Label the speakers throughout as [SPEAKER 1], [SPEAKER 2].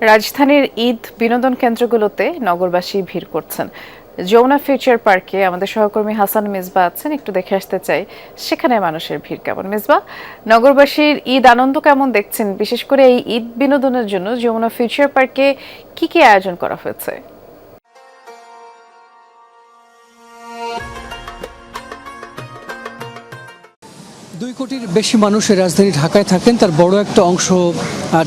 [SPEAKER 1] রাজধানীর ঈদ বিনোদন কেন্দ্রগুলোতে নগরবাসী ভিড় করছেন। যমুনা ফিউচার পার্কে আমাদের সহকর্মী হাসান মিসবা আছেন, একটু দেখে আসতে চাই সেখানে মানুষের ভিড় কেমন। মিসবা, নগরবাসীর ঈদ আনন্দ কেমন দেখছেন? বিশেষ করে এই ঈদ বিনোদনের জন্য যমুনা ফিউচার পার্কে কি কি আয়োজন করা হয়েছে?
[SPEAKER 2] 2 কোটির বেশি মানুষ রাজধানী ঢাকায় থাকেন। তার বড় একটা অংশ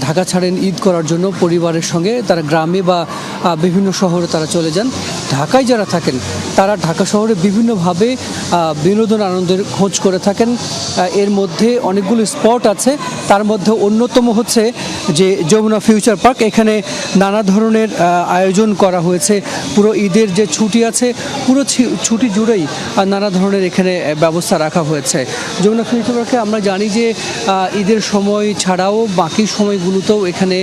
[SPEAKER 2] ঢাকা ছাড়েন ঈদ করার জন্য পরিবারের সঙ্গে। তারা গ্রামে বা বিভিন্ন শহরে তারা চলে যান। ঢাকায় যারা থাকেন তারা ঢাকা শহরে বিভিন্নভাবে বিনোদন আনন্দের খোঁজ করে থাকেন। এর মধ্যে অনেকগুলো স্পট আছে, তার মধ্যে অন্যতম হচ্ছে যে যমুনা ফিউচার পার্ক। এখানে নানা ধরনের আয়োজন করা হয়েছে। পুরো ঈদের যে ছুটি আছে পুরো ছুটি জুড়েই নানা ধরনের এখানে ব্যবস্থা রাখা হয়েছে। যমুনা ফিউচার পার্কে আমরা জানি যে ঈদের সময় ছাড়াও বাকি সময়গুলোতেও এখানে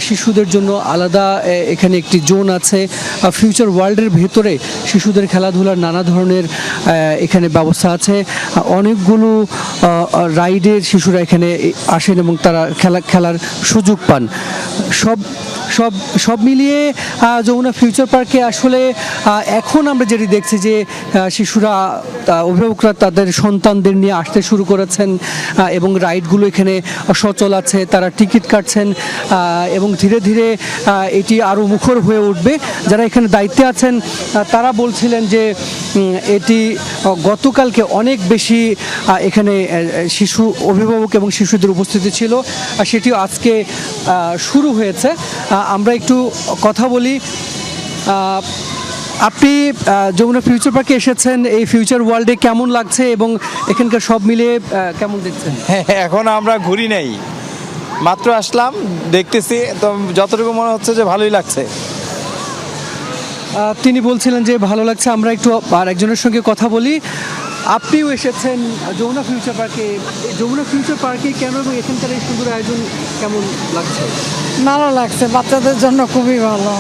[SPEAKER 2] শিশুদের জন্য আলাদা এখানে একটি জোন আছে। ফিউচার ওয়ার্ল্ডের ভেতরে শিশুদের খেলাধুলার নানা ধরনের এখানে ব্যবস্থা আছে। অনেকগুলো রাইডের শিশুরা এখানে আসেন এবং তারা খেলার সুযোগ পান। সব মিলিয়ে যমুনা ফিউচার পার্কে আসলে এখন আমরা যেটি দেখছি যে শিশুরা অভিভাবকরা তাদের সন্তানদের নিয়ে আসতে শুরু করেছেন এবং রাইডগুলো এখানে সচল আছে, তারা টিকিট কাটছেন এবং ধীরে ধীরে এটি আরও মুখর হয়ে উঠবে। যারা এখানে দায়িত্বে আছেন তারা বলছিলেন যে এটি গতকালকে অনেক বেশি এখানে শিশু অভিভাবক এবং শিশুদের উপস্থিতি ছিল, আর সেটিও আজকে শুরু হয়েছে। আমরা একটু কথা বলি। আপনি যমুনা ফিউচার পার্কে এসেছেন, এই ফিউচার ওয়ার্ল্ডে কেমন লাগছে এবং এখানকার সব মিলিয়ে কেমন দেখছেন?
[SPEAKER 3] হ্যাঁ, এখন আমরা ঘুরি নাই, মাত্র আসলাম, দেখতেছি তো যতটুকু মনে হচ্ছে যে ভালোই লাগছে।
[SPEAKER 2] তিনি বলছিলেন যে ভালো লাগছে। আমরা একটু আর একজনের সঙ্গে কথা বলি। আপনিও এসেছেন যমুনা ফিউচার পার্কে। যমুনা ফিউচার পার্কে কেন এবং এখানকার এই সুন্দর আয়োজন কেমন লাগছে?
[SPEAKER 4] ভালো লাগছে, বাচ্চাদের জন্য খুবই ভালো।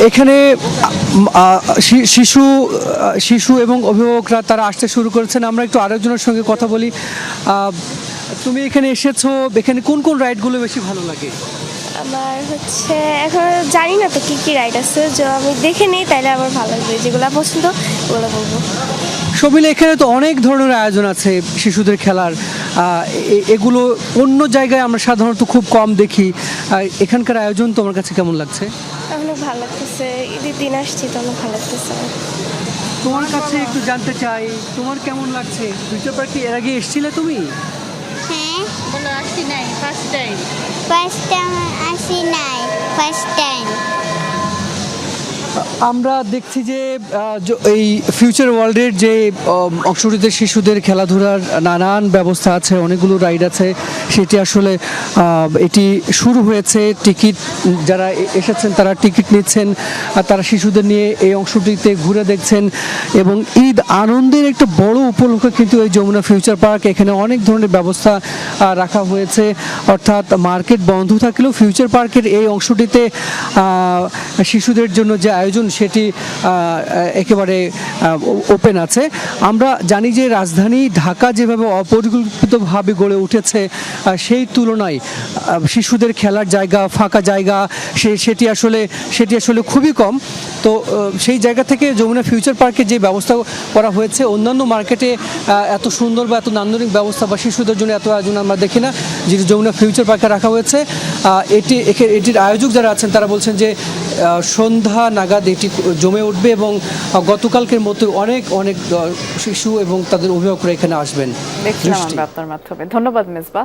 [SPEAKER 2] এখানে শিশু এবং অভিভাবকরা তারা আসতে শুরু করেছেন। আমরা একটু আরেকজনের সঙ্গে কথা বলি। তুমি এখানে এসেছো, এখানে কোন কোন রাইডগুলো বেশি ভালো লাগে?
[SPEAKER 5] আমার হচ্ছে এখন জানি না তো কি কি রাইড আছে, যে আমি দেখে নিই তাইলে আমার ভালো লাগবে, যেগুলো পছন্দ ওগুলো বলবো।
[SPEAKER 2] সব মিলে এখানে তো অনেক ধরনের আয়োজন আছে শিশুদের খেলার। এগুলো অন্য জায়গায় আমরা সাধারণত খুব কম দেখি। এখানকার আয়োজন তোমার কাছে কেমন লাগছে?
[SPEAKER 5] অনেক ভালো লাগতেছে, ঈদের দিন আসছি তো অনেক ভালো লাগতেছে।
[SPEAKER 2] তোমার কাছে একটু জানতে চাই, তোমার কেমন লাগছে? ফিউচার পার্কে এর আগে এসেছিলে তুমি?
[SPEAKER 6] হ্যাঁ,
[SPEAKER 4] বলো আসি নাই, ফার্স্ট টাইম।
[SPEAKER 6] ফার্স্ট টাইম আসি নাই, ফার্স্ট টাইম।
[SPEAKER 2] আমরা দেখছি যে এই ফিউচার ওয়ার্ল্ডের যে অংশটিতে শিশুদের খেলাধুলার নানান ব্যবস্থা আছে, অনেকগুলো রাইড আছে। সেটি আসলে এটি শুরু হয়েছে। টিকিট যারা এসেছেন তারা টিকিট নিচ্ছেন, আর তারা শিশুদের নিয়ে এই অংশটিতে ঘুরে দেখছেন এবং ঈদ আনন্দের একটা বড় উপলক্ষ কিন্তু এই যমুনা ফিউচার পার্ক। এখানে অনেক ধরনের ব্যবস্থা রাখা হয়েছে, অর্থাৎ মার্কেট বন্ধ থাকলেও ফিউচার পার্কের এই অংশটিতে শিশুদের জন্য যে আয়োজন সেটি একেবারে ওপেন আছে। আমরা জানি যে রাজধানী ঢাকা যেভাবে অপরিকল্পিতভাবে গড়ে উঠেছে, সেই তুলনায় শিশুদের খেলার জায়গা, ফাঁকা জায়গা সেটি আসলে খুবই কম। তো সেই জায়গা থেকে যমুনা ফিউচার পার্কে যে ব্যবস্থা করা হয়েছে, অন্যান্য মার্কেটে এত সুন্দর বা এত নান্দনিক ব্যবস্থা বা শিশুদের জন্য এত আয়োজন আমরা দেখি না, যেটি যমুনা ফিউচার পার্কে রাখা হয়েছে। এটির আয়োজক যারা আছেন তারা বলছেন যে সন্ধ্যা নাগাদ এটি জমে উঠবে এবং গতকালকের মতো অনেক শিশু এবং তাদের অভিভাবকরা এখানে আসবেন।
[SPEAKER 1] দেখলাম আমরা আপনার মাধ্যমে। ধন্যবাদ মিসবা।